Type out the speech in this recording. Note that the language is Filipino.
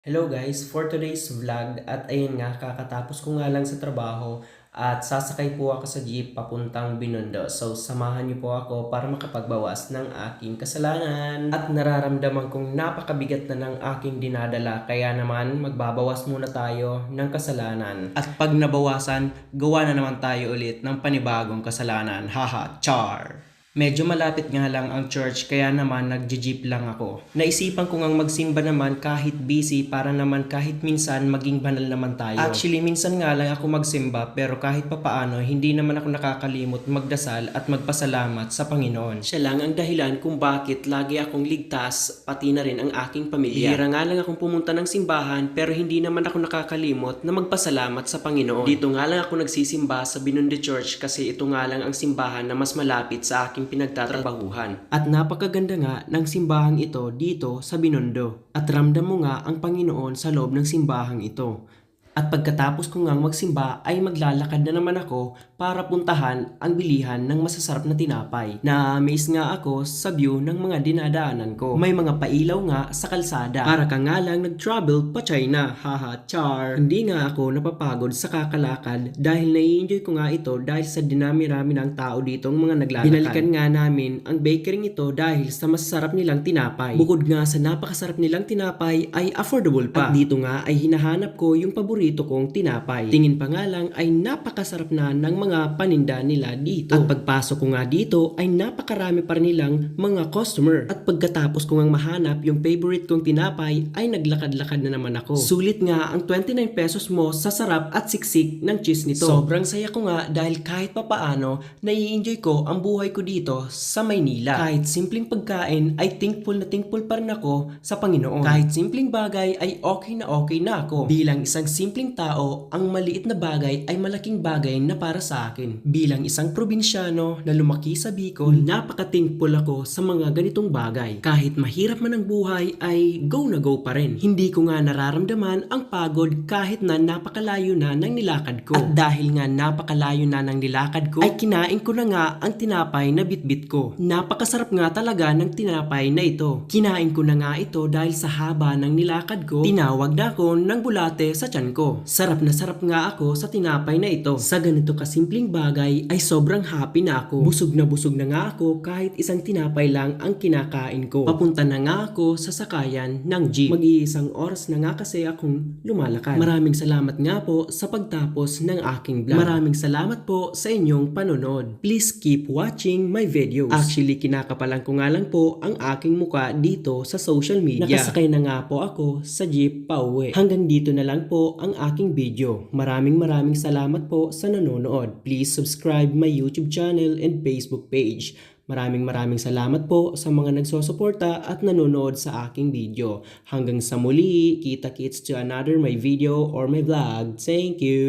Hello guys, for today's vlog at ayun nga kakatapos ko nga lang sa trabaho at sasakay po ako sa jeep papuntang Binondo. So samahan niyo po ako para makapagbawas ng aking kasalanan. At nararamdaman kong napakabigat na ng aking dinadala kaya naman magbabawas muna tayo ng kasalanan. At pag nabawasan, gawa na naman tayo ulit ng panibagong kasalanan. Haha, char! Medyo malapit nga lang ang church kaya naman nagje-jeep lang ako. Naisipan ko ngang magsimba naman kahit busy para naman kahit minsan maging banal naman tayo. Actually minsan nga lang ako magsimba pero kahit papaano hindi naman ako nakakalimot magdasal at magpasalamat sa Panginoon. Siya lang ang dahilan kung bakit lagi akong ligtas pati na rin ang aking pamilya. Bihira nga lang akong pumunta ng simbahan pero hindi naman ako nakakalimot na magpasalamat sa Panginoon. Dito nga lang ako nagsisimba sa Binondo Church kasi ito nga lang ang simbahan na mas malapit sa aking pinagtatrabahuhan. At napakaganda nga ng simbahang ito dito sa Binondo. At ramdam mo nga ang Panginoon sa loob ng simbahang ito. At pagkatapos ko ngang magsimba ay maglalakad na naman ako para puntahan ang bilihan ng masasarap na tinapay. Na-amaze nga ako sa view ng mga dinadaanan ko. May mga pailaw nga sa kalsada. Para ka nga lang nag-travel pa China. Haha, char! Hindi nga ako napapagod sa kakalakad dahil nai-enjoy ko nga ito dahil sa dinami-rami ng tao ditong mga naglalakad. Binalikan nga namin ang bakery ito dahil sa masasarap nilang tinapay. Bukod nga sa napakasarap nilang tinapay ay affordable pa. At dito nga ay hinahanap ko yung paborito kong tinapay. Tingin pa nga lang ay napakasarap na ng mga paninda nila dito. At pagpasok ko nga dito ay napakarami pa rin nilang mga customer. At pagkatapos ko ngang mahanap yung favorite kong tinapay ay naglakad-lakad na naman ako. Sulit nga ang 29 pesos mo sa sarap at siksik ng cheese nito. Sobrang saya ko nga dahil kahit papaano nai-enjoy ko ang buhay ko dito sa Maynila. Kahit simpleng pagkain ay thankful pa rin ako sa Panginoon. Kahit simpleng bagay ay okay na ako. Bilang isang simpleng tao, ang maliit na bagay ay malaking bagay na para sa akin. Bilang isang probinsyano na lumaki sa Bicol, napaka-thankful ako sa mga ganitong bagay. Kahit mahirap man ang buhay ay go na go pa rin. Hindi ko nga nararamdaman ang pagod kahit na napakalayo na ng nilakad ko. At dahil nga napakalayo na ng nilakad ko, ay kinain ko na nga ang tinapay na bitbit ko. Napakasarap nga talaga ng tinapay na ito. Kinain ko na nga ito dahil sa haba ng nilakad ko, tinawag na ako ng bulate sa tiyan ko. Sarap nga ako sa tinapay na ito. Sa ganito kasimpleng bagay ay sobrang happy na ako. Busog na nga ako kahit isang tinapay lang ang kinakain ko. Papunta na nga ako sa sakayan ng jeep. Mag-iisang oras na nga kasi akong lumalakad. Maraming salamat nga po sa pagtapos ng aking vlog. Maraming salamat po sa inyong panonood. Please keep watching my videos. Actually, kinakapalan ko nga lang po ang aking muka dito sa social media. Nakasakay na nga po ako sa jeep pauwi. Hanggang dito na lang po ang aking video. Maraming salamat po sa nanonood. Please subscribe my YouTube channel and Facebook page. Maraming salamat po sa mga nagsosuporta at nanonood sa aking video. Hanggang sa muli, kita-kits to another my video or my vlog. Thank you!